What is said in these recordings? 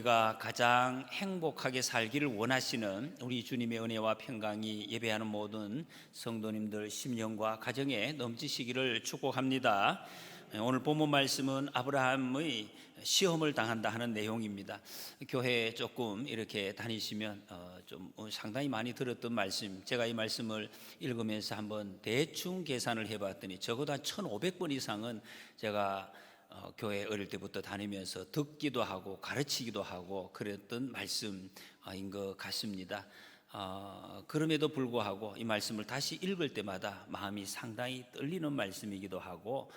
우리가 가장 행복하게 살기를 원하시는 우리 주님의 은혜와 평강이 예배하는 모든 성도님들 심령과 가정에 넘치시기를 축복합니다. 오늘 본문 말씀은 아브라함의 시험을 당한다 하는 내용입니다. 교회 조금 이렇게 다니시면 좀 상당히 많이 들었던 말씀, 제가 이 말씀을 읽으면서 한번 대충 계산을 해봤더니 적어도 한 1500번 이상은 제가 교회 어릴 때부터 다니면서 듣기도 하고 가르치기도 하고 그랬던 말씀인 것 같습니다. 그럼에도 불구하고 이 말씀을 다시 읽을 때마다 마음이 상당히 떨리는 말씀이기도 하고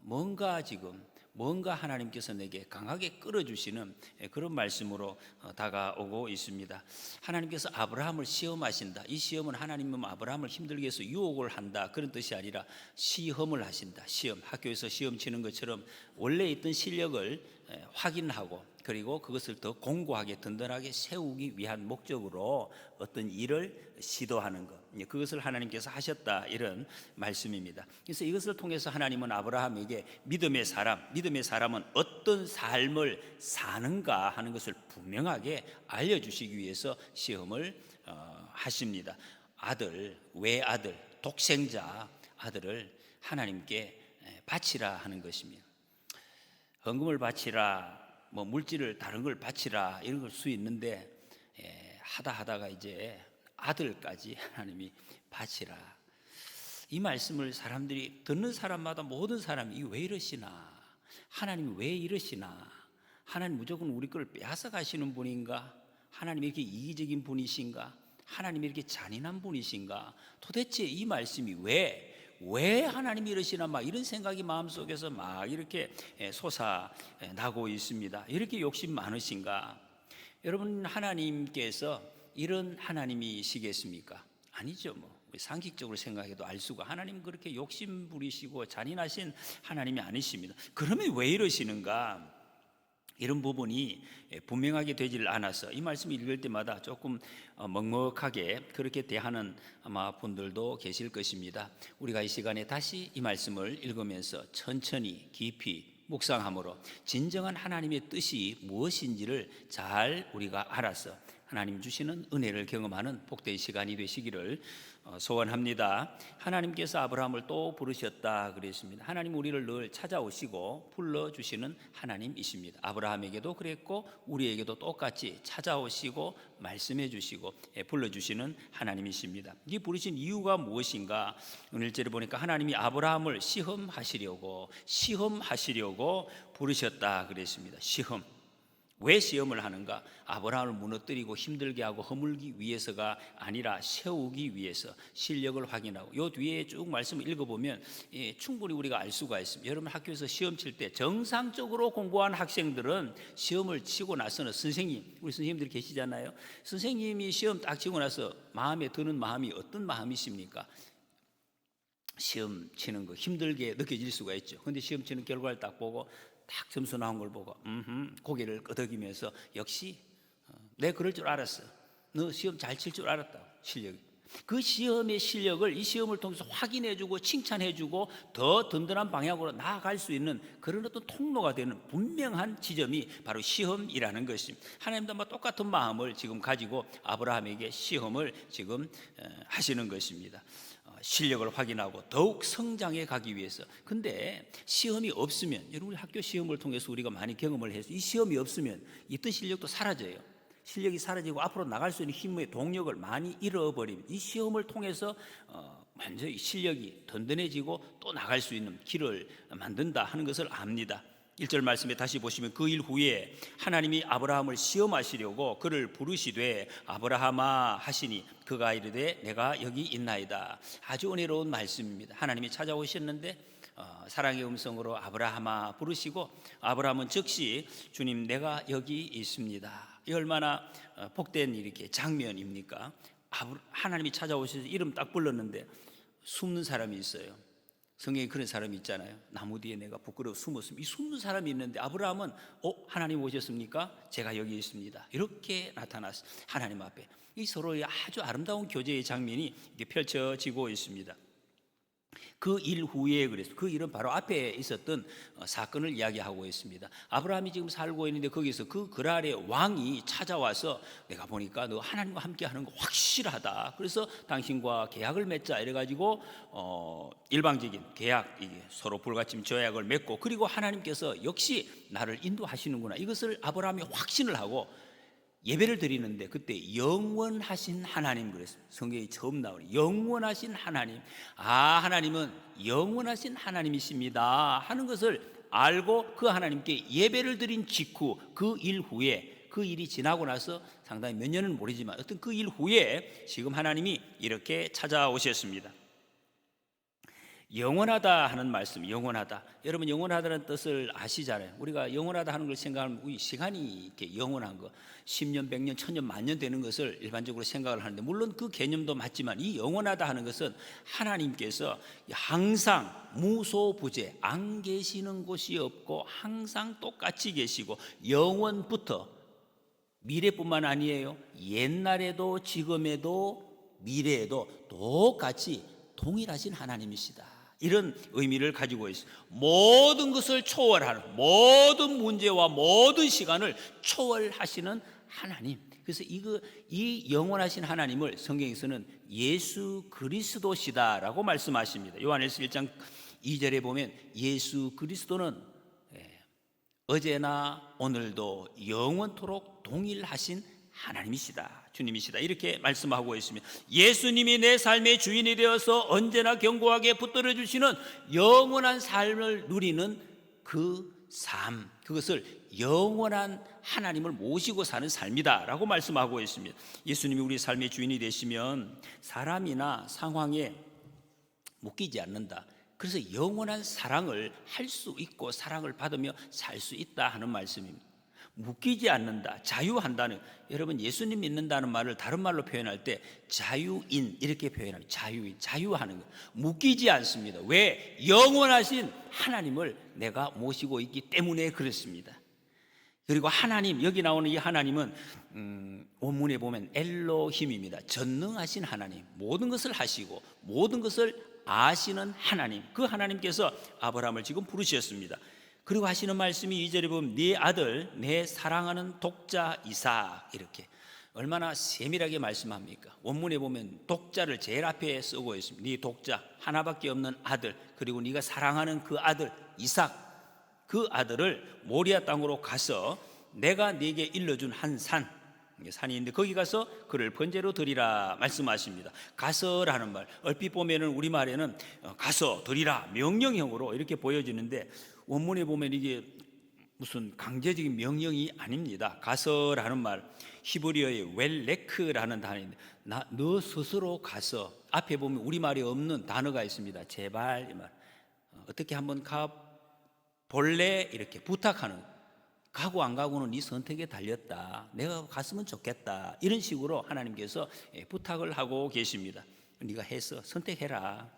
뭔가 하나님께서 내게 강하게 끌어주시는 그런 말씀으로 다가오고 있습니다. 하나님께서 아브라함을 시험하신다. 이 시험은 하나님은 아브라함을 힘들게 해서 유혹을 한다, 그런 뜻이 아니라 시험을 하신다. 시험, 학교에서 시험 치는 것처럼 원래 있던 실력을 확인하고 그리고 그것을 더 공고하게 든든하게 세우기 위한 목적으로 어떤 일을 시도하는 것, 그것을 하나님께서 하셨다, 이런 말씀입니다. 그래서 이것을 통해서 하나님은 아브라함에게 믿음의 사람은 어떤 삶을 사는가 하는 것을 분명하게 알려주시기 위해서 시험을 하십니다. 외아들, 독생자 아들을 하나님께 바치라 하는 것입니다. 헌금을 바치라, 물질을 다른 걸 바치라, 이런 걸 수 있는데 하다가 이제 아들까지 하나님이 바치라. 이 말씀을 사람들이 듣는 사람마다 모든 사람이 왜 이러시나, 하나님이 왜 이러시나, 하나님 무조건 우리 걸 빼앗아 가시는 분인가, 하나님이 이렇게 이기적인 분이신가, 하나님이 이렇게 잔인한 분이신가, 도대체 이 말씀이 왜 하나님이 이러시나, 막 이런 생각이 마음속에서 막 이렇게 솟아나고 있습니다. 이렇게 욕심 많으신가? 여러분, 하나님께서 이런 하나님이시겠습니까? 아니죠. 상식적으로 생각해도 알 수가, 하나님 그렇게 욕심 부리시고 잔인하신 하나님이 아니십니다. 그러면 왜 이러시는가? 이런 부분이 분명하게 되질 않아서 이 말씀을 읽을 때마다 조금 먹먹하게 그렇게 대하는 아마 분들도 계실 것입니다. 우리가 이 시간에 다시 이 말씀을 읽으면서 천천히 깊이 묵상함으로 진정한 하나님의 뜻이 무엇인지를 잘 우리가 알아서 하나님 주시는 은혜를 경험하는 복된 시간이 되시기를 소원합니다. 하나님께서 아브라함을 또 부르셨다 그랬습니다. 하나님 우리를 늘 찾아오시고 불러주시는 하나님이십니다. 아브라함에게도 그랬고 우리에게도 똑같이 찾아오시고 말씀해 주시고 불러주시는 하나님이십니다. 이 부르신 이유가 무엇인가? 오늘 1절에 보니까 하나님이 아브라함을 시험하시려고 부르셨다 그랬습니다. 시험. 왜 시험을 하는가? 아브라함을 무너뜨리고 힘들게 하고 허물기 위해서가 아니라 세우기 위해서, 실력을 확인하고. 요 뒤에 쭉 말씀을 읽어보면 충분히 우리가 알 수가 있습니다. 여러분, 학교에서 시험 칠 때 정상적으로 공부한 학생들은 시험을 치고 나서는 우리 선생님들이 계시잖아요. 선생님이 시험 딱 치고 나서 마음에 드는 마음이 어떤 마음이십니까? 시험 치는 거 힘들게 느껴질 수가 있죠. 그런데 시험 치는 결과를 딱 보고 딱 점수 나온 걸 보고 고개를 끄덕이면서 역시 내가 그럴 줄 알았어, 너 시험 잘 칠 줄 알았다. 실력이, 그 시험의 실력을 이 시험을 통해서 확인해주고 칭찬해주고 더 든든한 방향으로 나아갈 수 있는 그런 어떤 통로가 되는 분명한 지점이 바로 시험이라는 것입니다. 하나님도 아마 똑같은 마음을 지금 가지고 아브라함에게 시험을 지금 하시는 것입니다. 실력을 확인하고 더욱 성장해 가기 위해서. 근데 시험이 없으면, 여러분 학교 시험을 통해서 우리가 많이 경험을 해서 이 시험이 없으면 있던 실력도 사라져요. 실력이 사라지고 앞으로 나갈 수 있는 힘의 동력을 많이 잃어버립니다. 이 시험을 통해서 먼저 이 실력이 든든해지고 또 나갈 수 있는 길을 만든다 하는 것을 압니다. 1절 말씀에 다시 보시면 그 일 후에 하나님이 아브라함을 시험하시려고 그를 부르시되 아브라함아 하시니 그가 이르되 내가 여기 있나이다. 아주 은혜로운 말씀입니다. 하나님이 찾아오셨는데 사랑의 음성으로 아브라함아 부르시고 아브라함은 즉시 주님 내가 여기 있습니다. 이 얼마나 복된 이렇게 장면입니까? 하나님이 찾아오셔서 이름 딱 불렀는데 숨는 사람이 있어요. 성경에 그런 사람이 있잖아요. 나무 뒤에 내가 부끄러워 숨었습니다. 이 숨는 사람이 있는데 아브라함은 하나님 오셨습니까? 제가 여기 있습니다. 이렇게 나타났어요. 하나님 앞에. 이 서로의 아주 아름다운 교제의 장면이 이렇게 펼쳐지고 있습니다. 그 일 후에 그래서 그 일은 바로 앞에 있었던 사건을 이야기하고 있습니다. 아브라함이 지금 살고 있는데 거기서 그 그랄의 왕이 찾아와서 내가 보니까 너 하나님과 함께 하는 거 확실하다. 그래서 당신과 계약을 맺자 이래가지고 일방적인 계약, 이게 서로 불가침 조약을 맺고 그리고 하나님께서 역시 나를 인도하시는구나. 이것을 아브라함이 확신을 하고 예배를 드리는데 그때 영원하신 하나님 그랬습니다. 성경이 처음 나오는 영원하신 하나님. 하나님은 영원하신 하나님이십니다 하는 것을 알고 그 하나님께 예배를 드린 직후 그 일 후에, 그 일이 지나고 나서 상당히 몇 년은 모르지만 어떤 그 일 후에 지금 하나님이 이렇게 찾아오셨습니다. 영원하다 하는 말씀, 영원하다. 여러분 영원하다는 뜻을 아시잖아요. 우리가 영원하다 하는 걸 생각하면 우리 시간이 이렇게 영원한 거, 10년, 100년, 1000년, 만년 되는 것을 일반적으로 생각을 하는데 물론 그 개념도 맞지만 이 영원하다 하는 것은 하나님께서 항상 무소부재, 안 계시는 곳이 없고 항상 똑같이 계시고 영원부터 미래뿐만 아니에요. 옛날에도 지금에도 미래에도 똑같이 동일하신 하나님이시다. 이런 의미를 가지고 있어요. 모든 것을 초월하는, 모든 문제와 모든 시간을 초월하시는 하나님. 그래서 이 영원하신 하나님을 성경에서는 예수 그리스도시다라고 말씀하십니다. 요한일서 1장 2절에 보면 예수 그리스도는 어제나 오늘도 영원토록 동일하신 하나님이시다, 주님이시다, 이렇게 말씀하고 있습니다. 예수님이 내 삶의 주인이 되어서 언제나 견고하게 붙들어 주시는 영원한 삶을 누리는 그 삶, 그것을 영원한 하나님을 모시고 사는 삶이다 라고 말씀하고 있습니다. 예수님이 우리 삶의 주인이 되시면 사람이나 상황에 묶이지 않는다. 그래서 영원한 사랑을 할 수 있고 사랑을 받으며 살 수 있다 하는 말씀입니다. 묶이지 않는다, 자유한다는, 여러분 예수님 믿는다는 말을 다른 말로 표현할 때 자유인 이렇게 표현합니다. 자유인, 자유하는 것, 묶이지 않습니다. 왜? 영원하신 하나님을 내가 모시고 있기 때문에 그렇습니다. 그리고 하나님, 여기 나오는 이 하나님은 원문에 보면 엘로힘입니다. 전능하신 하나님, 모든 것을 하시고 모든 것을 아시는 하나님, 그 하나님께서 아브라함을 지금 부르셨습니다. 그리고 하시는 말씀이 2절에 보면 네 아들, 내 사랑하는 독자 이삭, 이렇게 얼마나 세밀하게 말씀합니까? 원문에 보면 독자를 제일 앞에 쓰고 있습니다. 네 독자, 하나밖에 없는 아들, 그리고 네가 사랑하는 그 아들 이삭, 그 아들을 모리아 땅으로 가서 내가 네게 일러준 한 산이 있는데 거기 가서 그를 번제로 드리라 말씀하십니다. 가서라는 말, 얼핏 보면은 우리말에는 가서 드리라 명령형으로 이렇게 보여지는데 원문에 보면 이게 무슨 강제적인 명령이 아닙니다. 가서라는 말, 히브리어의 웰레크라는 단어인데 너 스스로 가서, 앞에 보면 우리말에 없는 단어가 있습니다. 제발, 이 말, 어떻게 한번 가 볼래? 이렇게 부탁하는, 가고 안 가고는 네 선택에 달렸다, 내가 갔으면 좋겠다, 이런 식으로 하나님께서 부탁을 하고 계십니다. 네가 해서 선택해라.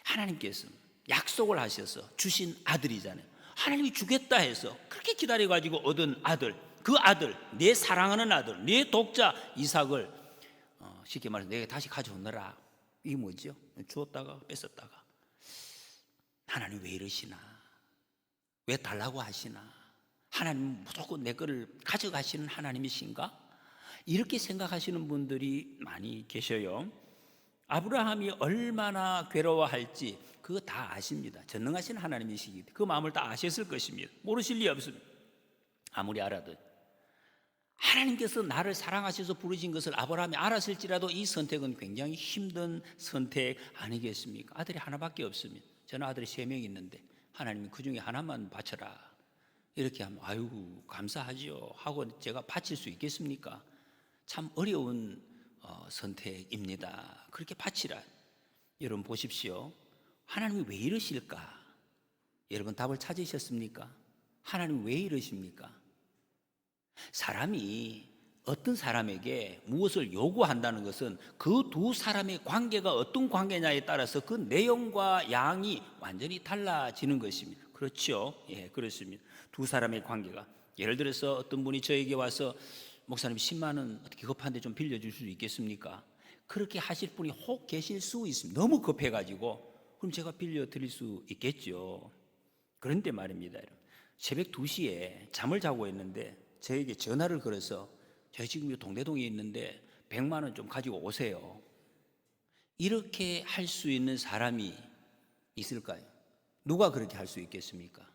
하나님께서 약속을 하셔서 주신 아들이잖아요. 하나님이 주겠다 해서 그렇게 기다려가지고 얻은 아들, 그 아들, 내 사랑하는 아들, 내 독자 이삭을 쉽게 말해서 내가 다시 가져오너라. 이게 뭐죠? 주었다가 뺏었다가. 하나님 왜 이러시나? 왜 달라고 하시나? 하나님 무조건 내 거를 가져가시는 하나님이신가? 이렇게 생각하시는 분들이 많이 계셔요. 아브라함이 얼마나 괴로워할지 그거 다 아십니다. 전능하신 하나님이시기 때문에 그 마음을 다 아셨을 것입니다. 모르실 리 없습니다. 아무리 알아도 하나님께서 나를 사랑하셔서 부르신 것을 아브라함이 알았을지라도 이 선택은 굉장히 힘든 선택 아니겠습니까? 아들이 하나밖에 없습니다. 저는 아들이 3명 있는데 하나님이 그 중에 하나만 바쳐라 이렇게 하면 아유 감사하지요 하고 제가 바칠 수 있겠습니까? 참 어려운 선택입니다. 그렇게 바치라. 여러분 보십시오. 하나님이 왜 이러실까? 여러분 답을 찾으셨습니까? 하나님 왜 이러십니까? 사람이 어떤 사람에게 무엇을 요구한다는 것은 그 두 사람의 관계가 어떤 관계냐에 따라서 그 내용과 양이 완전히 달라지는 것입니다. 그렇죠? 예, 그렇습니다. 두 사람의 관계가, 예를 들어서 어떤 분이 저에게 와서 목사님 10만 원 어떻게 급한데 좀 빌려줄 수 있겠습니까? 그렇게 하실 분이 혹 계실 수 있습니다. 너무 급해가지고 그럼 제가 빌려 드릴 수 있겠죠. 그런데 말입니다, 여러분. 새벽 2시에 잠을 자고 있는데 저에게 전화를 걸어서 저 지금 동대동에 있는데 100만 원 좀 가지고 오세요. 이렇게 할 수 있는 사람이 있을까요? 누가 그렇게 할 수 있겠습니까?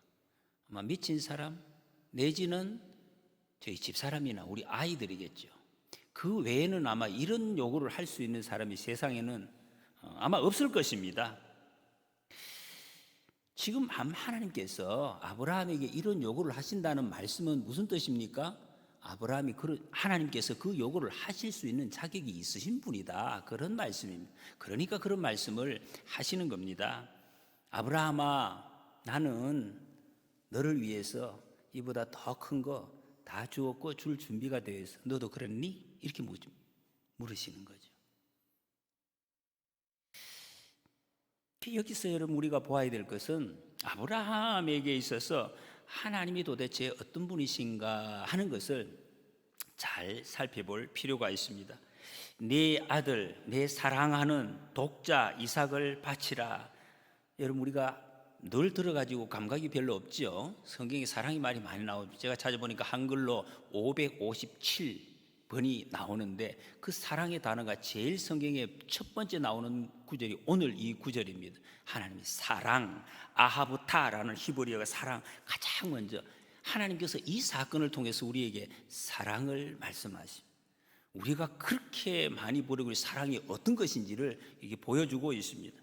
아마 미친 사람 내지는 저희 집사람이나 우리 아이들이겠죠. 그 외에는 아마 이런 요구를 할 수 있는 사람이 세상에는 아마 없을 것입니다. 지금 하나님께서 아브라함에게 이런 요구를 하신다는 말씀은 무슨 뜻입니까? 아브라함이 하나님께서 그 요구를 하실 수 있는 자격이 있으신 분이다, 그런 말씀입니다. 그러니까 그런 말씀을 하시는 겁니다. 아브라함아, 나는 너를 위해서 이보다 더 큰 거 다 주었고 줄 준비가 되어 있어. 너도 그랬니? 이렇게 물으시는 거죠. 여기서 여러분 우리가 보아야 될 것은 아브라함에게 있어서 하나님이 도대체 어떤 분이신가 하는 것을 잘 살펴볼 필요가 있습니다. 네 아들, 내 사랑하는 독자 이삭을 바치라. 여러분 우리가 늘 들어가지고 감각이 별로 없죠. 성경에 사랑이 말이 많이 나오죠. 제가 찾아보니까 한글로 557번이 나오는데 그 사랑의 단어가 제일 성경에 첫 번째 나오는 구절이 오늘 이 구절입니다. 하나님의 사랑, 아하부타라는 히브리어가 사랑, 가장 먼저 하나님께서 이 사건을 통해서 우리에게 사랑을 말씀하십니다. 우리가 그렇게 많이 부르고 사랑이 어떤 것인지를 이게 보여주고 있습니다.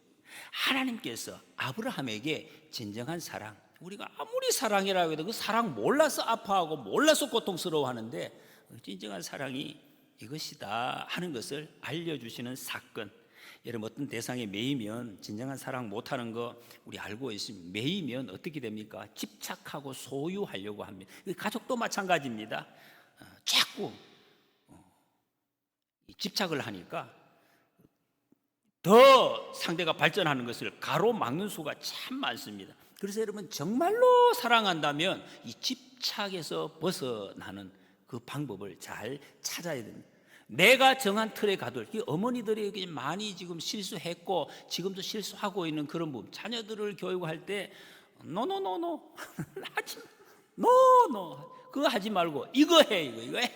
하나님께서 아브라함에게 진정한 사랑, 우리가 아무리 사랑이라고 해도 그 사랑 몰라서 아파하고 몰라서 고통스러워하는데 진정한 사랑이 이것이다 하는 것을 알려주시는 사건. 여러분 어떤 대상에 매이면 진정한 사랑 못하는 거 우리 알고 있습니다. 매이면 어떻게 됩니까? 집착하고 소유하려고 합니다. 가족도 마찬가지입니다. 자꾸 집착을 하니까 더 상대가 발전하는 것을 가로막는 수가 참 많습니다. 그래서 여러분 정말로 사랑한다면 이 집착에서 벗어나는 그 방법을 잘 찾아야 됩니다. 내가 정한 틀에 가둘, 어머니들이 많이 지금 실수했고 지금도 실수하고 있는 그런 부분, 자녀들을 교육할 때 노노노노 하지 노노 그거 하지 말고 이거 해 이거 해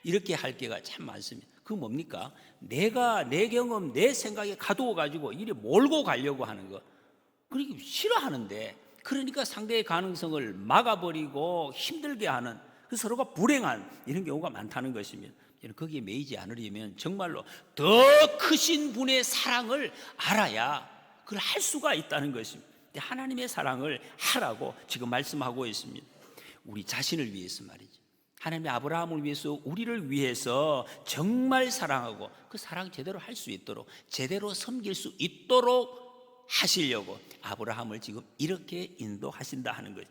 이렇게 할 게가 참 많습니다. 그 뭡니까? 내가 내 경험, 내 생각에 가두어 가지고 이리 몰고 가려고 하는 거. 그러니까 싫어하는데, 그러니까 상대의 가능성을 막아버리고 힘들게 하는, 서로가 불행한 이런 경우가 많다는 것입니다. 거기에 매이지 않으려면 정말로 더 크신 분의 사랑을 알아야 그걸 할 수가 있다는 것입니다. 하나님의 사랑을 하라고 지금 말씀하고 있습니다. 우리 자신을 위해서 말이죠. 하나님의 아브라함을 위해서, 우리를 위해서 정말 사랑하고 그 사랑 제대로 할 수 있도록, 제대로 섬길 수 있도록 하시려고 아브라함을 지금 이렇게 인도하신다 하는 거죠.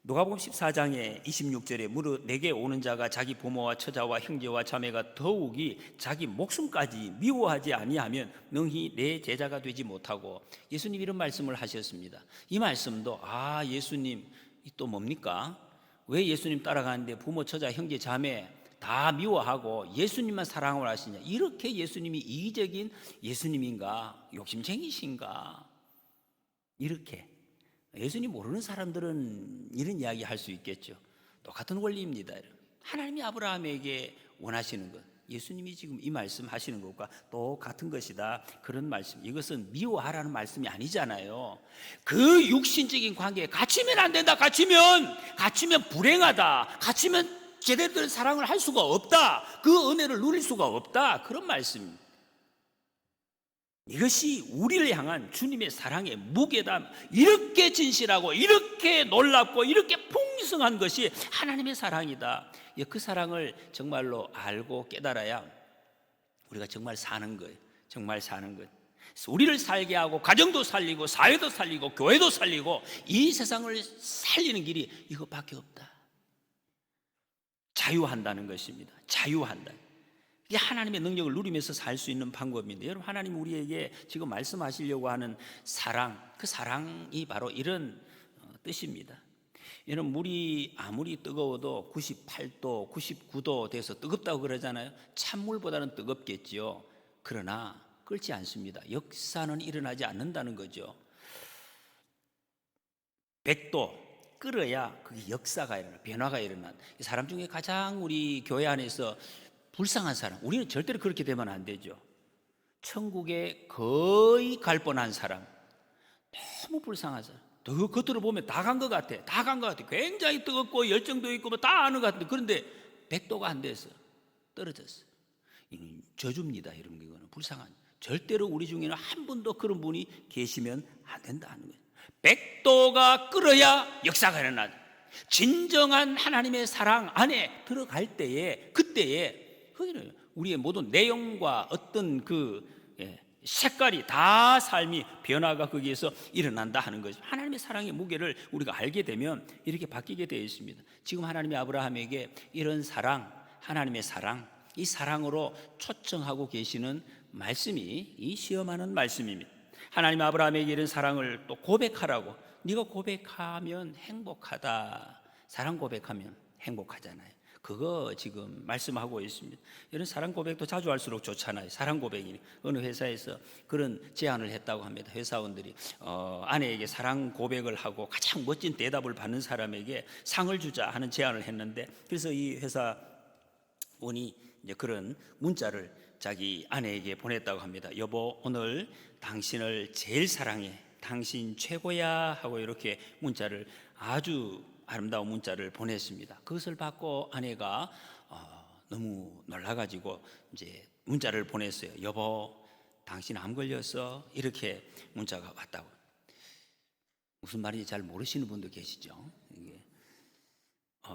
누가복음 14장에 26절에 무릇 내게 오는 자가 자기 부모와 처자와 형제와 자매가 더욱이 자기 목숨까지 미워하지 아니하면 능히 내 제자가 되지 못하고, 예수님 이런 말씀을 하셨습니다. 이 말씀도 예수님 또 뭡니까? 왜 예수님 따라가는데 부모, 처자, 형제, 자매 다 미워하고 예수님만 사랑을 하시냐? 이렇게 예수님이 이기적인 예수님인가? 욕심쟁이신가? 이렇게 예수님 모르는 사람들은 이런 이야기 할 수 있겠죠. 똑같은 원리입니다. 하나님이 아브라함에게 원하시는 것, 예수님이 지금 이 말씀 하시는 것과 똑같은 것이다, 그런 말씀. 이것은 미워하라는 말씀이 아니잖아요. 그 육신적인 관계에 갇히면 안 된다. 갇히면 불행하다. 갇히면 제대로 된 사랑을 할 수가 없다. 그 은혜를 누릴 수가 없다, 그런 말씀입니다. 이것이 우리를 향한 주님의 사랑의 무게담, 이렇게 진실하고 이렇게 놀랍고 이렇게 풍성한 것이 하나님의 사랑이다. 그 사랑을 정말로 알고 깨달아야 우리가 정말 사는 거예요. 정말 사는 것. 우리를 살게 하고 가정도 살리고 사회도 살리고 교회도 살리고 이 세상을 살리는 길이 이것밖에 없다. 자유한다는 것입니다. 자유한다. 이게 하나님의 능력을 누리면서 살 수 있는 방법인데, 여러분 하나님 우리에게 지금 말씀하시려고 하는 사랑, 그 사랑이 바로 이런 뜻입니다. 여러분 물이 아무리 뜨거워도 98도, 99도 돼서 뜨겁다고 그러잖아요. 찬물보다는 뜨겁겠지요. 그러나 그렇지 않습니다. 역사는 일어나지 않는다는 거죠. 백도 끓어야 그게 역사가 일어나, 변화가 일어난. 사람 중에 가장 우리 교회 안에서 불쌍한 사람, 우리는 절대로 그렇게 되면 안 되죠. 천국에 거의 갈 뻔한 사람, 너무 불쌍한 사람. 그 겉으로 보면 다 간 것 같아. 다 간 것 같아. 굉장히 뜨겁고 열정도 있고 뭐 다 아는 것 같은데, 그런데 백도가 안 돼서 떨어졌어요. 이건 저주입니다. 이런 거는 불쌍한. 절대로 우리 중에는 한 분도 그런 분이 계시면 안 된다는 거예요. 백도가 끓어야 역사가 일어나죠. 진정한 하나님의 사랑 안에 들어갈 때에, 그때에 거기는 우리의 모든 내용과 어떤 색깔이 다 삶이 변화가 거기에서 일어난다 하는 거죠. 하나님의 사랑의 무게를 우리가 알게 되면 이렇게 바뀌게 되어 있습니다. 지금 하나님이 아브라함에게 이런 사랑, 하나님의 사랑, 이 사랑으로 초청하고 계시는 말씀이 이 시험하는 말씀입니다. 하나님 아브라함에게 이런 사랑을 또 고백하라고. 네가 고백하면 행복하다. 사랑 고백하면 행복하잖아요. 그거 지금 말씀하고 있습니다. 이런 사랑 고백도 자주 할수록 좋잖아요. 사랑 고백이 어느 회사에서 그런 제안을 했다고 합니다. 회사원들이 아내에게 사랑 고백을 하고 가장 멋진 대답을 받는 사람에게 상을 주자 하는 제안을 했는데, 그래서 이 회사원이 이제 그런 문자를 자기 아내에게 보냈다고 합니다. 여보, 오늘 당신을 제일 사랑해. 당신 최고야 하고 이렇게 문자를, 아주 아름다운 문자를 보냈습니다. 그것을 받고 아내가 너무 놀라가지고 이제 문자를 보냈어요. 여보, 당신 암 걸렸어. 이렇게 문자가 왔다고. 무슨 말인지 잘 모르시는 분도 계시죠. 이게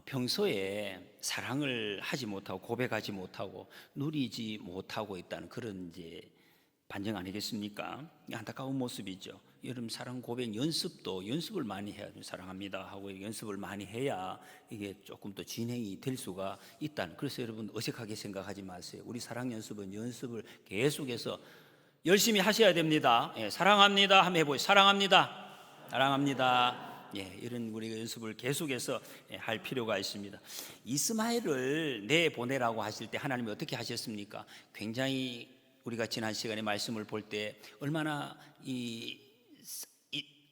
평소에 사랑을 하지 못하고 고백하지 못하고 누리지 못하고 있다는 그런 이제 반증 아니겠습니까? 안타까운 모습이죠. 여러분, 사랑 고백 연습을 많이 해야 돼요. 사랑합니다 하고 연습을 많이 해야 이게 조금 더 진행이 될 수가 있다는. 그래서 여러분, 어색하게 생각하지 마세요. 우리 사랑 연습을 계속해서 열심히 하셔야 됩니다. 예, 사랑합니다 한번 해보세요. 사랑합니다. 예, 이런 우리가 연습을 계속해서 할 필요가 있습니다. 이스마엘을 내보내라고 하실 때 하나님이 어떻게 하셨습니까? 굉장히 우리가 지난 시간에 말씀을 볼 때 얼마나 이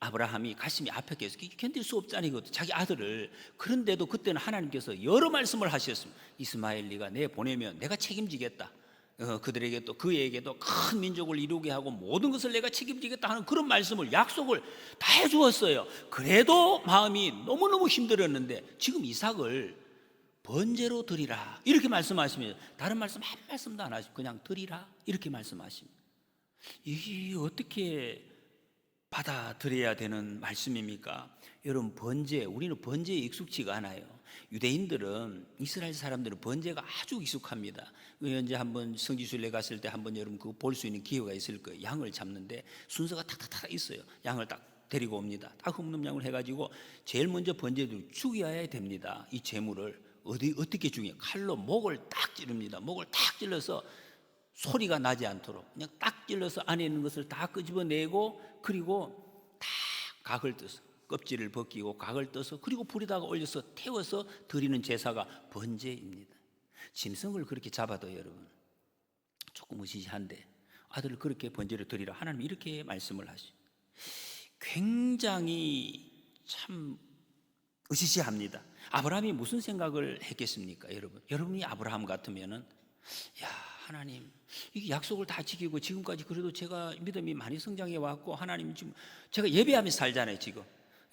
아브라함이 가슴이 아팠겠어요. 견딜 수 없잖아요. 자기 아들을. 그런데도 그때는 하나님께서 여러 말씀을 하셨습니다. 이스마엘 네가 내보내면 내가 책임지겠다. 그들에게 또 그에게도 큰 민족을 이루게 하고 모든 것을 내가 책임지겠다 하는 그런 말씀을, 약속을 다 해주었어요. 그래도 마음이 너무너무 힘들었는데 지금 이삭을 번제로 드리라 이렇게 말씀하시면, 다른 말씀 한 말씀도 안 하시고 그냥 드리라 이렇게 말씀하십니다. 이게 어떻게 받아들여야 되는 말씀입니까? 여러분, 번제, 우리는 번제에 익숙치가 않아요. 유대인들은, 이스라엘 사람들은 번제가 아주 익숙합니다. 언제 한번 성지순례 갔을 때 한번 여러분 그거 볼 수 있는 기회가 있을 거예요. 양을 잡는데 순서가 탁탁탁 있어요. 양을 딱 데리고 옵니다. 딱 흠름 양을 해가지고 제일 먼저 번제를 죽여야 됩니다. 이 제물을 어떻게 죽여요? 칼로 목을 딱 찌릅니다. 목을 딱 찔러서 소리가 나지 않도록 그냥 딱 찔러서 안에 있는 것을 다 끄집어내고, 그리고 다 각을 떠서 껍질을 벗기고 각을 떠서, 그리고 불에다가 올려서 태워서 드리는 제사가 번제입니다. 짐승을 그렇게 잡아도 여러분 조금 으시시한데 아들을 그렇게 번제를 드리라 하나님 이렇게 말씀을 하시죠. 굉장히 참 으시시합니다. 아브라함이 무슨 생각을 했겠습니까? 여러분이 아브라함 같으면은, 야, 하나님, 이게 약속을 다 지키고 지금까지 그래도 제가 믿음이 많이 성장해 왔고, 하나님 지금 제가 예배하면서 살잖아요. 지금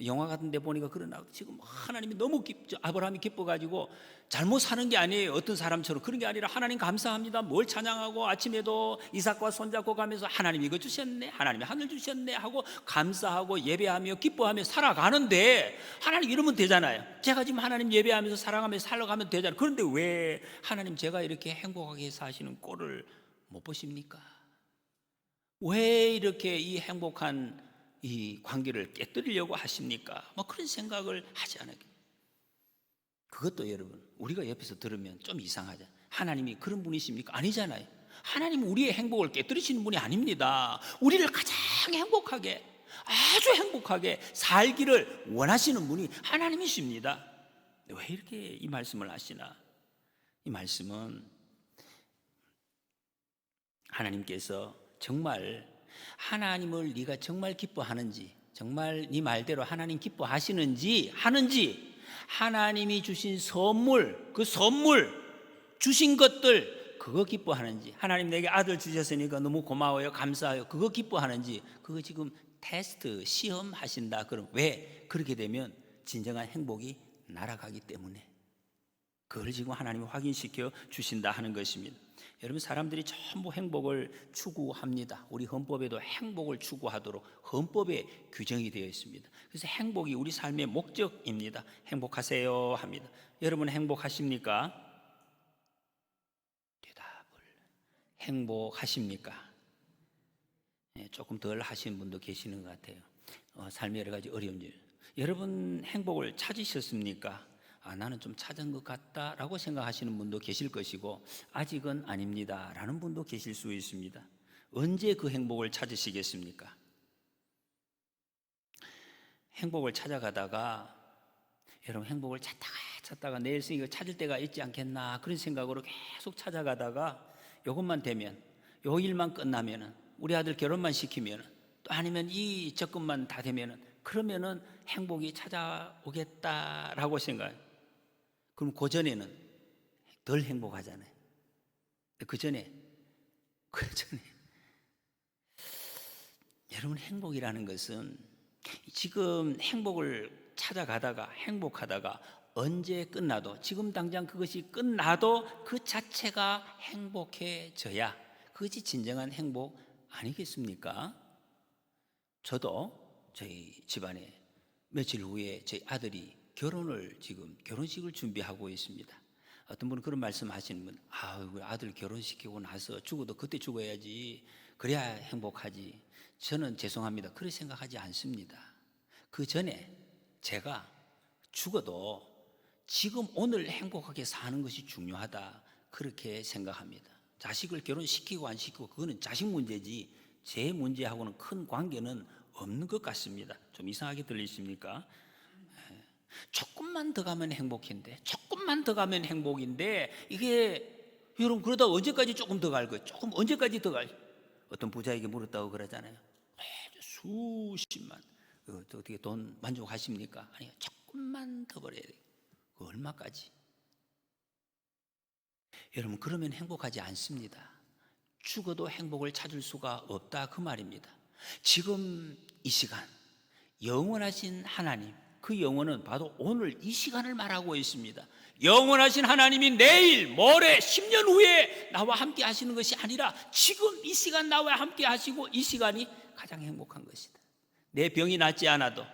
영화 같은 데 보니까 그러나 지금 하나님이 너무 아브라함이 기뻐가지고 잘못 사는 게 아니에요. 어떤 사람처럼 그런 게 아니라 하나님 감사합니다. 뭘 찬양하고 아침에도 이삭과 손잡고 가면서 하나님 이거 주셨네, 하나님이 하늘 주셨네 하고 감사하고 예배하며 기뻐하며 살아가는데, 하나님 이러면 되잖아요. 제가 지금 하나님 예배하면서 사랑하면서 살아가면 되잖아요. 그런데 왜 하나님 제가 이렇게 행복하게 사시는 꼴을 못 보십니까? 왜 이렇게 이 행복한 이 관계를 깨뜨리려고 하십니까? 뭐 그런 생각을 하지 않아요. 그것도 여러분 우리가 옆에서 들으면 좀 이상하죠. 하나님이 그런 분이십니까? 아니잖아요. 하나님은 우리의 행복을 깨뜨리시는 분이 아닙니다. 우리를 가장 행복하게, 아주 행복하게 살기를 원하시는 분이 하나님이십니다. 왜 이렇게 이 말씀을 하시나? 이 말씀은 하나님께서 정말 하나님을 네가 정말 기뻐하는지, 정말 네 말대로 하나님 기뻐하시는지 하는지, 하나님이 주신 선물, 그 선물 주신 것들 그거 기뻐하는지, 하나님 내게 아들 주셨으니까 너무 고마워요, 감사해요, 그거 기뻐하는지, 그거 지금 테스트, 시험하신다. 그럼 왜? 그렇게 되면 진정한 행복이 날아가기 때문에 그걸 지금 하나님이 확인시켜 주신다 하는 것입니다. 여러분, 사람들이 전부 행복을 추구합니다. 우리 헌법에도 행복을 추구하도록 헌법에 규정이 되어 있습니다. 그래서 행복이 우리 삶의 목적입니다. 행복하세요 합니다. 여러분 행복하십니까? 대답을 행복하십니까? 조금 덜 하신 분도 계시는 것 같아요. 삶의 여러 가지 어려운 일. 여러분 행복을 찾으셨습니까? 나는 좀 찾은 것 같다라고 생각하시는 분도 계실 것이고, 아직은 아닙니다 라는 분도 계실 수 있습니다. 언제 그 행복을 찾으시겠습니까? 행복을 찾아가다가, 여러분 행복을 찾다가 내일 이거 찾을 때가 있지 않겠나 그런 생각으로 계속 찾아가다가 요것만 되면, 요 일만 끝나면은, 우리 아들 결혼만 시키면은, 또 아니면 이 적금만 다 되면은, 그러면은 행복이 찾아오겠다라고 생각해요. 그럼 그 전에는 덜 행복하잖아요. 그 전에 여러분 행복이라는 것은 지금 행복을 찾아가다가 행복하다가 언제 끝나도, 지금 당장 그것이 끝나도 그 자체가 행복해져야 그것이 진정한 행복 아니겠습니까? 저도 저희 집안에 며칠 후에 저희 아들이 결혼식을 준비하고 있습니다. 어떤 분은 그런 말씀 하시는 분, 아들 결혼시키고 나서 죽어도 그때 죽어야지, 그래야 행복하지. 저는 죄송합니다, 그렇게 생각하지 않습니다. 그 전에 제가 죽어도 지금 오늘 행복하게 사는 것이 중요하다, 그렇게 생각합니다. 자식을 결혼시키고 안 시키고 그거는 자식 문제지 제 문제하고는 큰 관계는 없는 것 같습니다. 좀 이상하게 들리십니까? 조금만 더 가면 행복인데, 조금만 더 가면 행복인데, 이게 여러분 그러다 언제까지 조금 더 갈 거예요? 조금 언제까지 더 갈? 어떤 부자에게 물었다고 그러잖아요. 수십만, 어떻게 돈 만족하십니까? 아니, 조금만 더 벌어야 돼요. 그 얼마까지? 여러분 그러면 행복하지 않습니다. 죽어도 행복을 찾을 수가 없다 그 말입니다. 지금 이 시간 영원하신 하나님, 그 영원은 바로 오늘 이 시간을 말하고 있습니다. 영원하신 하나님이 내일, 모레, 10년 후에 나와 함께 하시는 것이 아니라 지금 이 시간 나와 함께 하시고, 이 시간이 가장 행복한 것이다. 내 병이 낫지 않아도,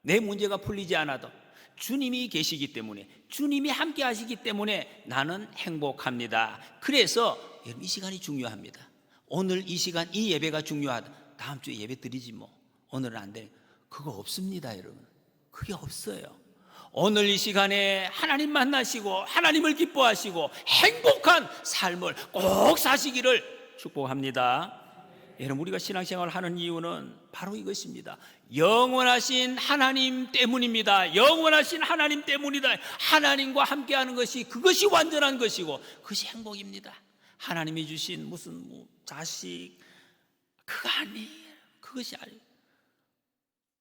내 문제가 풀리지 않아도 주님이 계시기 때문에, 주님이 함께 하시기 때문에 나는 행복합니다. 그래서 여러분 이 시간이 중요합니다. 오늘 이 시간, 이 예배가 중요하다. 다음 주에 예배 드리지 뭐, 오늘은 안 돼. 그거 없습니다 여러분. 그게 없어요. 오늘 이 시간에 하나님 만나시고 하나님을 기뻐하시고 행복한 삶을 꼭 사시기를 축복합니다. 여러분 우리가 신앙생활을 하는 이유는 바로 이것입니다. 영원하신 하나님 때문입니다. 영원하신 하나님 때문이다. 하나님과 함께하는 것이, 그것이 완전한 것이고 그것이 행복입니다. 하나님이 주신 무슨 자식 그거 아니에요. 그것이 아니에요.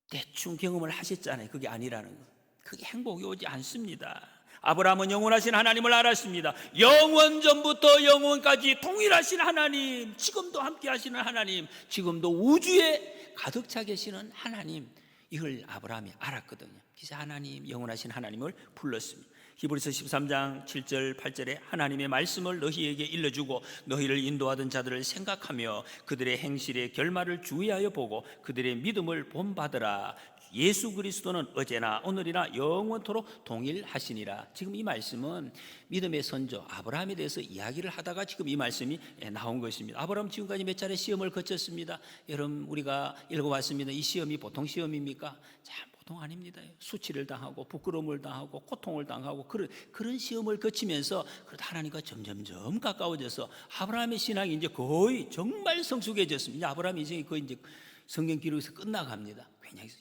대충 경험을 하셨잖아요. 그게 아니라는 거. 그게 행복이 오지 않습니다. 아브라함은 영원하신 하나님을 알았습니다. 영원 전부터 영원까지 동일하신 하나님, 지금도 함께 하시는 하나님, 지금도 우주에 가득 차 계시는 하나님, 이걸 아브라함이 알았거든요. 그래서 하나님, 영원하신 하나님을 불렀습니다. 히브리서 13장 7절 8절에 하나님의 말씀을 너희에게 일러주고 너희를 인도하던 자들을 생각하며 그들의 행실의 결말을 주의하여 보고 그들의 믿음을 본받으라. 예수 그리스도는 어제나 오늘이나 영원토록 동일하시니라. 지금 이 말씀은 믿음의 선조 아브라함에 대해서 이야기를 하다가 지금 이 말씀이 나온 것입니다. 아브라함 지금까지 몇 차례 시험을 거쳤습니다. 여러분 우리가 읽어봤습니다. 이 시험이 보통 시험입니까? 참 보통 아닙니다. 수치를 당하고 부끄러움을 당하고 고통을 당하고 그런 시험을 거치면서 그러다 하나님과 점점점 가까워져서 아브라함의 신앙이 이제 거의 정말 성숙해졌습니다. 아브라함 인생이 거의 이제 성경 기록에서 끝나갑니다.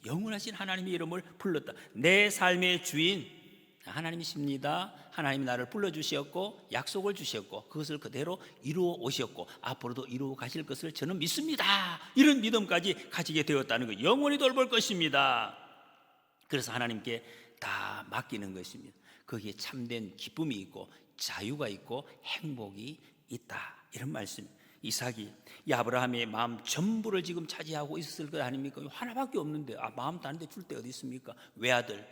영원하신 하나님의 이름을 불렀다. 내 삶의 주인, 하나님이십니다. 하나님이 나를 불러주셨고 약속을 주셨고 그것을 그대로 이루어 오셨고 앞으로도 이루어 가실 것을 저는 믿습니다. 이런 믿음까지 가지게 되었다는 것, 영원히 돌볼 것입니다. 그래서 하나님께 다 맡기는 것입니다. 거기에 참된 기쁨이 있고 자유가 있고 행복이 있다, 이런 말씀. 이삭이 이 아브라함의 마음 전부를 지금 차지하고 있었을 것 아닙니까? 하나밖에 없는데 마음 다른 데 줄 데 어디 있습니까? 외아들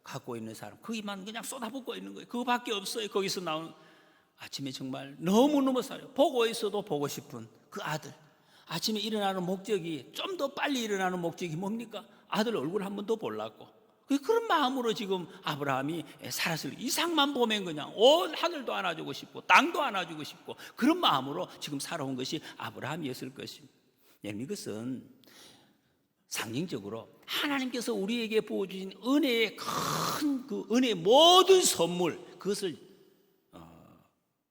갖고 있는 사람 거기만 그냥 쏟아붓고 있는 거예요. 그거밖에 없어요. 거기서 나오는 아침에 정말 너무너무 사요. 보고 있어도 보고 싶은 그 아들. 아침에 일어나는 목적이, 좀 더 빨리 일어나는 목적이 뭡니까? 아들 얼굴 한 번 더 보려고. 그런 마음으로 지금 아브라함이 살았을, 이삭만 보면 그냥 온 하늘도 안아주고 싶고 땅도 안아주고 싶고 그런 마음으로 지금 살아온 것이 아브라함이었을 것입니다. 이것은 상징적으로 하나님께서 우리에게 부어주신 은혜의 큰 그 은혜의 모든 선물, 그것을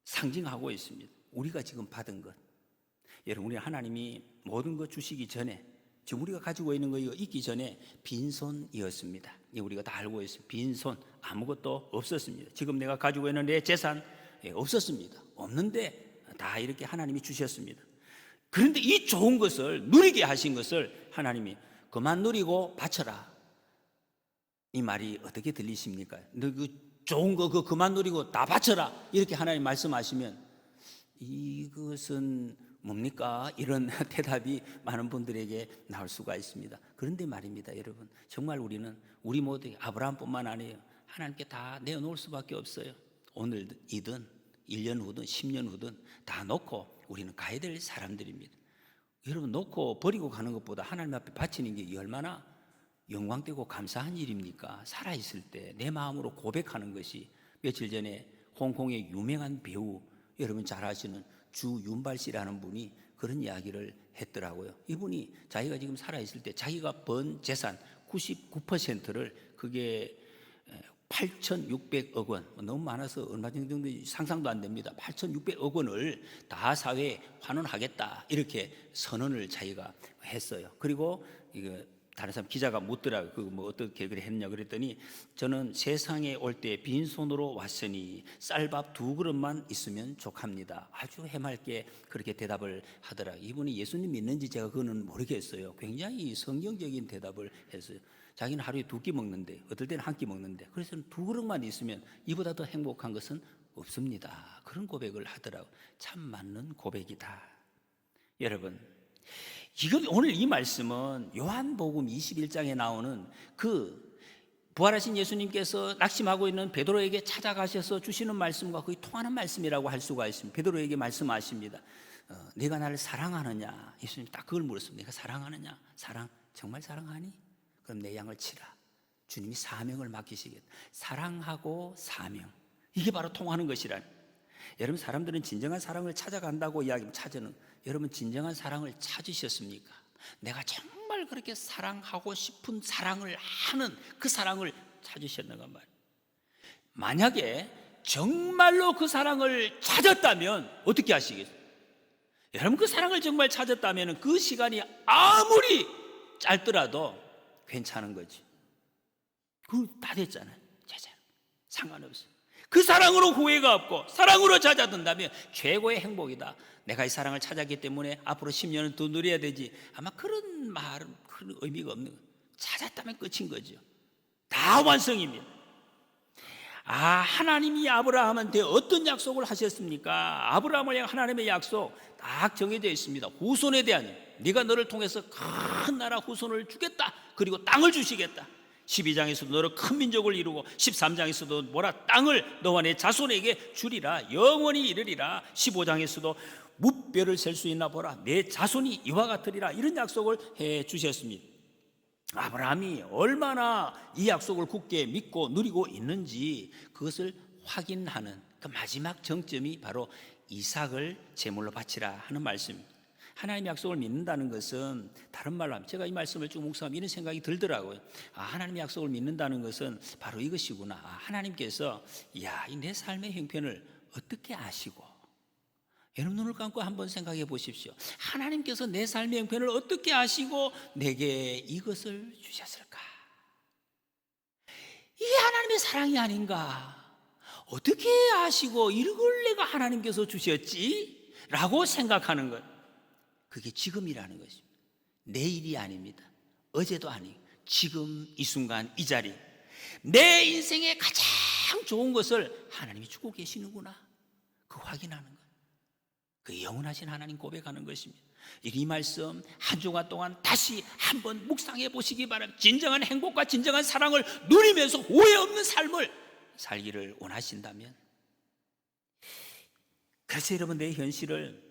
상징하고 있습니다. 우리가 지금 받은 것, 여러분, 우리 하나님이 모든 것 주시기 전에, 지금 우리가 가지고 있는 거 있기 전에 빈손이었습니다. 우리가 다 알고 있습니다. 빈손, 아무것도 없었습니다. 지금 내가 가지고 있는 내 재산 없었습니다. 없는데 다 이렇게 하나님이 주셨습니다. 그런데 이 좋은 것을 누리게 하신 것을 하나님이 그만 누리고 바쳐라, 이 말이 어떻게 들리십니까? 너 그 좋은 거 그만 누리고 다 바쳐라, 이렇게 하나님 말씀하시면 이것은 뭡니까? 이런 대답이 많은 분들에게 나올 수가 있습니다. 그런데 말입니다, 여러분, 정말 우리는 우리 모두 아브라함뿐만 아니에요. 하나님께 다 내어놓을 수밖에 없어요. 오늘이든 1년 후든 10년 후든 다 놓고 우리는 가야 될 사람들입니다. 여러분, 놓고 버리고 가는 것보다 하나님 앞에 바치는 게 얼마나 영광되고 감사한 일입니까? 살아있을 때 내 마음으로 고백하는 것이, 며칠 전에 홍콩의 유명한 배우, 여러분 잘 아시는 주윤발 씨라는 분이 그런 이야기를 했더라고요. 이분이 자기가 지금 살아있을 때 자기가 번 재산 99%를, 그게 8,600억 원, 너무 많아서 얼마 정도 상상도 안 됩니다. 8,600억 원을 다 사회에 환원하겠다, 이렇게 선언을 자기가 했어요. 그리고 이거 다른 사람 기자가 묻더라고요. 그 뭐 어떻게 그래 했냐 그랬더니, 저는 세상에 올 때 빈손으로 왔으니 쌀밥 2그릇만 있으면 족합니다. 아주 해맑게 그렇게 대답을 하더라고요. 이분이 예수님 믿는지 제가 그거는 모르겠어요. 굉장히 성경적인 대답을 했어요. 자기는 하루에 2끼 먹는데, 어떨 때는 1끼 먹는데, 그래서 2그릇만 있으면 이보다 더 행복한 것은 없습니다. 그런 고백을 하더라고요. 참 맞는 고백이다. 여러분, 지금 오늘 이 말씀은 요한복음 21장에 나오는 그 부활하신 예수님께서 낙심하고 있는 베드로에게 찾아가셔서 주시는 말씀과 거의 통하는 말씀이라고 할 수가 있습니다. 베드로에게 말씀하십니다. 네가 나를 사랑하느냐? 예수님 딱 그걸 물었습니다. 내가 사랑하느냐? 정말 사랑하니? 그럼 내 양을 치라. 주님이 사명을 맡기시겠다. 사랑하고 사명, 이게 바로 통하는 것이라니. 여러분, 사람들은 진정한 사랑을 찾아간다고 이야기하면 여러분, 진정한 사랑을 찾으셨습니까? 내가 정말 그렇게 사랑하고 싶은 사랑을 하는 그 사랑을 찾으셨는가 말이에요. 만약에 정말로 그 사랑을 찾았다면 어떻게 하시겠어요? 여러분, 그 사랑을 정말 찾았다면 그 시간이 아무리 짧더라도 괜찮은 거지. 그거 다 됐잖아요. 상관없어요. 그 사랑으로 후회가 없고 사랑으로 찾아든다면 최고의 행복이다. 내가 이 사랑을 찾았기 때문에 앞으로 10년을 더 누려야 되지. 아마 그런 말은 큰 의미가 없는 거예요. 찾았다면 끝인 거죠. 다 완성입니다. 하나님이 아브라함한테 어떤 약속을 하셨습니까? 아브라함을 향한 하나님의 약속 딱 정해져 있습니다. 후손에 대한, 네가 너를 통해서 큰 나라 후손을 주겠다. 그리고 땅을 주시겠다. 12장에서도 너를 큰 민족을 이루고 13장에서도 땅을 너와 내 자손에게 주리라. 영원히 이르리라. 15장에서도 무뼈를 셀 수 있나 보라. 내 자손이 이와 같으리라. 이런 약속을 해 주셨습니다. 아브라함이 얼마나 이 약속을 굳게 믿고 누리고 있는지 그것을 확인하는 그 마지막 정점이 바로 이삭을 제물로 바치라 하는 말씀입니다. 하나님의 약속을 믿는다는 것은, 다른 말로 하면, 제가 이 말씀을 쭉 묵상하면 이런 생각이 들더라고요. 하나님의 약속을 믿는다는 것은 바로 이것이구나. 하나님께서 이 내 삶의 형편을 어떻게 아시고, 여러분 눈을 감고 한번 생각해 보십시오. 하나님께서 내 삶의 형편을 어떻게 아시고 내게 이것을 주셨을까? 이게 하나님의 사랑이 아닌가? 어떻게 아시고 이걸 내가 하나님께서 주셨지? 라고 생각하는 것, 그게 지금이라는 것입니다. 내일이 아닙니다. 어제도 아니고 지금 이 순간 이 자리, 내 인생의 가장 좋은 것을 하나님이 주고 계시는구나, 그 확인하는 것, 그 영원하신 하나님 고백하는 것입니다. 이 말씀 한 주간 동안 다시 한번 묵상해 보시기 바랍니다. 진정한 행복과 진정한 사랑을 누리면서 오해 없는 삶을 살기를 원하신다면. 그래서 여러분, 내 현실을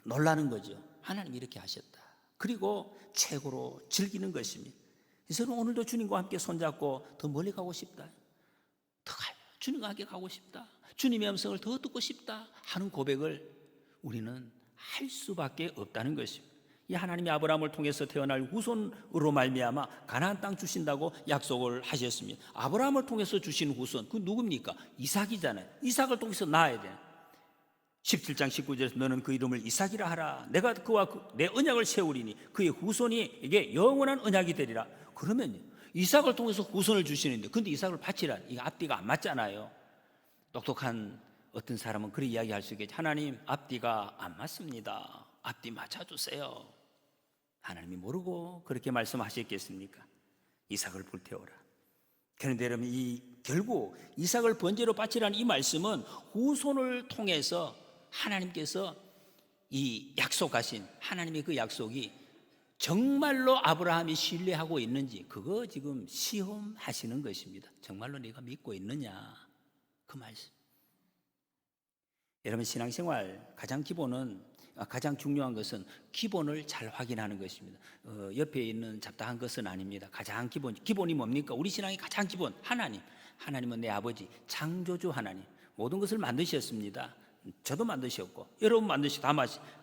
놀라는 거죠. 하나님이 이렇게 하셨다. 그리고 최고로 즐기는 것입니다. 그래서 오늘도 주님과 함께 손잡고 더 멀리 가고 싶다, 더 가요, 주님과 함께 가고 싶다, 주님의 음성을 더 듣고 싶다 하는 고백을 우리는 할 수밖에 없다는 것입니다. 이 하나님이 아브라함을 통해서 태어날 후손으로 말미암아 가나안 땅 주신다고 약속을 하셨습니다. 아브라함을 통해서 주신 후손, 그 누굽니까? 이삭이잖아요. 이삭을 통해서 낳아야 돼요. 17장 19절에서 너는 그 이름을 이삭이라 하라. 내가 그와 내 언약을 세우리니 그의 후손이 이게 영원한 언약이 되리라. 그러면요, 이삭을 통해서 후손을 주시는데, 근데 이삭을 바치라, 이게 앞뒤가 안 맞잖아요. 똑똑한 어떤 사람은 그렇게 이야기할 수 있겠죠. 하나님, 앞뒤가 안 맞습니다. 앞뒤 맞춰주세요. 하나님이 모르고 그렇게 말씀하셨겠습니까? 이삭을 불태워라. 그런데 여러분, 결국 이삭을 번제로 바치라는 이 말씀은 후손을 통해서 하나님께서 이 약속하신, 하나님의 그 약속이 정말로 아브라함이 신뢰하고 있는지, 그거 지금 시험하시는 것입니다. 정말로 네가 믿고 있느냐, 그 말씀. 여러분, 신앙생활 가장 중요한 것은 기본을 잘 확인하는 것입니다. 옆에 있는 잡다한 것은 아닙니다. 가장 기본이 뭡니까? 우리 신앙의 가장 기본, 하나님은 내 아버지, 창조주 하나님, 모든 것을 만드셨습니다. 저도 만드셨고 여러분 다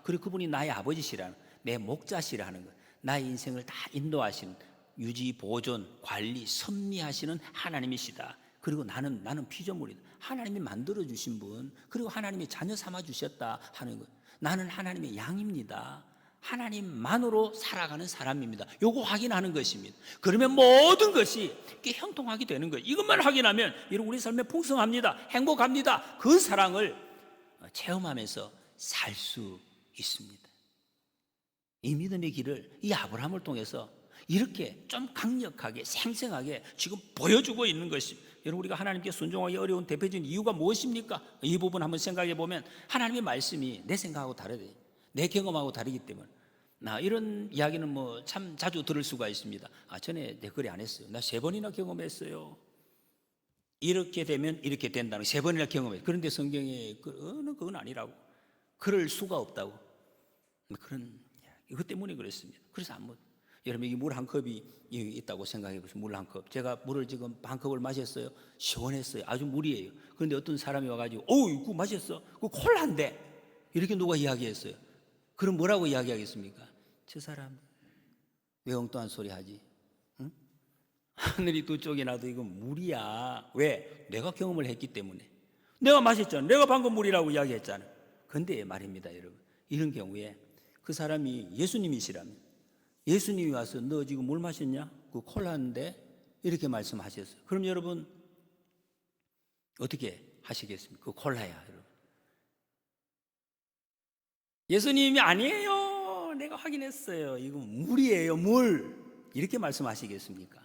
그리고 그분이 나의 아버지시라는, 내 목자시라는 것, 나의 인생을 다 인도하시는, 유지, 보존, 관리, 섭리하시는 하나님이시다. 그리고 나는 피조물이다. 하나님이 만들어주신 분, 그리고 하나님이 자녀 삼아주셨다 하는 것. 나는 하나님의 양입니다. 하나님만으로 살아가는 사람입니다. 요거 확인하는 것입니다. 그러면 모든 것이 이렇게 형통하게 되는 거예요. 이것만 확인하면 우리 삶에 풍성합니다. 행복합니다. 그 사랑을 체험하면서 살 수 있습니다. 이 믿음의 길을 이 아브라함을 통해서 이렇게 좀 강력하게 생생하게 지금 보여주고 있는 것입니다. 여러분, 우리가 하나님께 순종하기 어려운 대표적인 이유가 무엇입니까? 이 부분 한번 생각해 보면 하나님의 말씀이 내 생각하고 다르대, 내 경험하고 다르기 때문에. 나 이런 이야기는 뭐 참 자주 들을 수가 있습니다. 전에 내 그래 안 했어요. 나 3번이나 경험했어요. 이렇게 되면 이렇게 된다는 3번이나 경험했어요. 그런데 성경에 그건 아니라고, 그럴 수가 없다고, 그런 이것 때문에 그랬습니다. 그래서 여러분, 여기 물 한 컵이 있다고 생각해 보세요. 물 한 컵. 제가 물을 지금 반 컵을 마셨어요. 시원했어요. 아주 물이에요. 그런데 어떤 사람이 와가지고 그거 마셨어? 그거 콜라인데, 이렇게 누가 이야기했어요. 그럼 뭐라고 이야기하겠습니까? 저 사람 왜 엉뚱한 소리 하지? 응? 하늘이 두 쪽이 나도 이건 물이야. 왜? 내가 경험을 했기 때문에. 내가 마셨잖아. 내가 방금 물이라고 이야기했잖아. 근데 말입니다, 여러분, 이런 경우에 그 사람이 예수님이시라면, 예수님이 와서 너 지금 물 마셨냐? 그 콜라인데, 이렇게 말씀하셨어요. 그럼 여러분 어떻게 하시겠습니까? 그 콜라야, 여러분. 예수님이 아니에요, 내가 확인했어요, 이거 물이에요, 물, 이렇게 말씀하시겠습니까?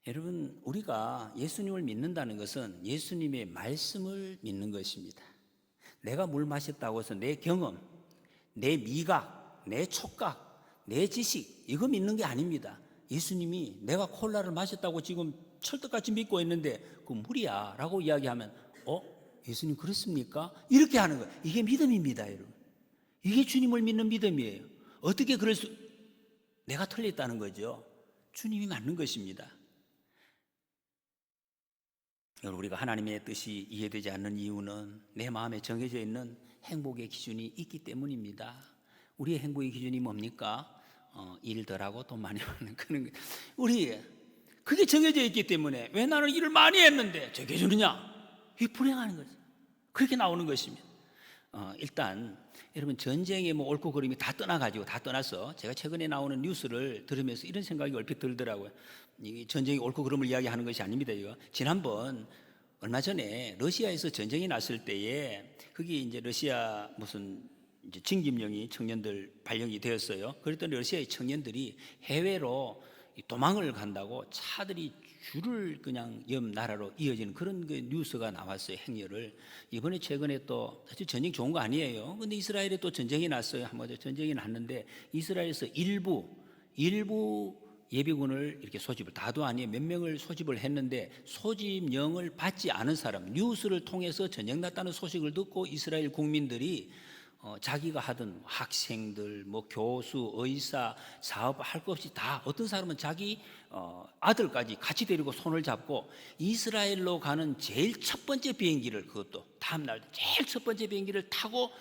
여러분, 우리가 예수님을 믿는다는 것은 예수님의 말씀을 믿는 것입니다. 내가 물 마셨다고 해서 내 경험, 내 미각, 내 촉각, 내 지식, 이거 믿는 게 아닙니다. 예수님이 내가 콜라를 마셨다고 지금 철떡같이 믿고 있는데 그 물이야 라고 이야기하면 예수님 그렇습니까? 이렇게 하는 거예요. 이게 믿음입니다, 여러분. 이게 주님을 믿는 믿음이에요. 어떻게 내가 틀렸다는 거죠. 주님이 맞는 것입니다. 여러분, 우리가 하나님의 뜻이 이해되지 않는 이유는 내 마음에 정해져 있는 행복의 기준이 있기 때문입니다. 우리의 행복의 기준이 뭡니까? 일 덜하고 돈 많이 버는 그런 그게 정해져 있기 때문에, 왜 나는 일을 많이 했는데 저 기준이냐? 이 불행하는 거죠. 그렇게 나오는 것입니다. 일단 여러분 전쟁의 뭐 옳고 그름이 다 떠나서 제가 최근에 나오는 뉴스를 들으면서 이런 생각이 얼핏 들더라고요. 이 전쟁의 옳고 그름을 이야기하는 것이 아닙니다. 이거 지난번 얼마 전에 러시아에서 전쟁이 났을 때에 거기 이제 러시아 무슨 이제 징집령이 청년들 발령이 되었어요. 그랬더니 러시아의 청년들이 해외로 도망을 간다고 차들이 줄을 그냥 옆 나라로 이어지는 그런 그 뉴스가 나왔어요. 행렬을. 이번에 최근에 또 사실 전쟁 좋은 거 아니에요. 근데 이스라엘에 또 전쟁이 났어요. 한번 전쟁이 났는데 이스라엘에서 일부 예비군을 이렇게 소집을 다도 아니에요. 몇 명을 소집을 했는데 소집령을 받지 않은 사람, 뉴스를 통해서 전쟁 났다는 소식을 듣고 이스라엘 국민들이 자기가 하던 학생들, 뭐 교수, 의사, 사업 할 것 없이 다 어떤 사람은 자기 아들까지 같이 데리고 손을 잡고 이스라엘로 가는 제일 첫 번째 비행기를 그것도 다음 날 제일 첫 번째 비행기를 타고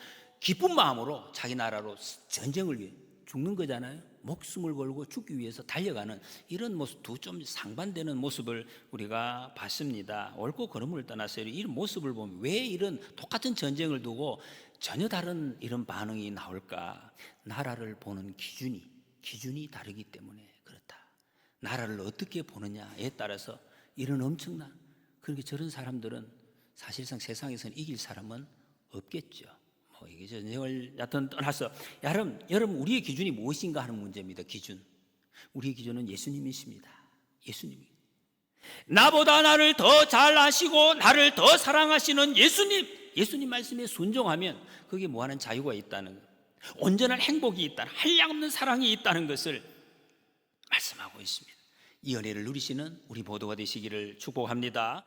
기쁜 마음으로 자기 나라로 전쟁을 위해 죽는 거잖아요. 목숨을 걸고 죽기 위해서 달려가는 이런 모습도 좀 상반되는 모습을 우리가 봤습니다. 옳고 그름을 떠나서 이런 모습을 보면 왜 이런 똑같은 전쟁을 두고 전혀 다른 이런 반응이 나올까? 나라를 보는 기준이 다르기 때문에 그렇다. 나라를 어떻게 보느냐에 따라서 이런 엄청난 그렇게 저런 사람들은 사실상 세상에서는 이길 사람은 없겠죠. 이게 전쟁을 여튼 떠나서 여러분 우리의 기준이 무엇인가 하는 문제입니다. 우리의 기준은 예수님이십니다. 예수님. 나보다 나를 더 잘 아시고 나를 더 사랑하시는 예수님 말씀에 순종하면 거기에 무한한 자유가 있다는 것, 온전한 행복이 있다는, 한량없는 사랑이 있다는 것을 말씀하고 있습니다. 이 은혜를 누리시는 우리 모두가 되시기를 축복합니다.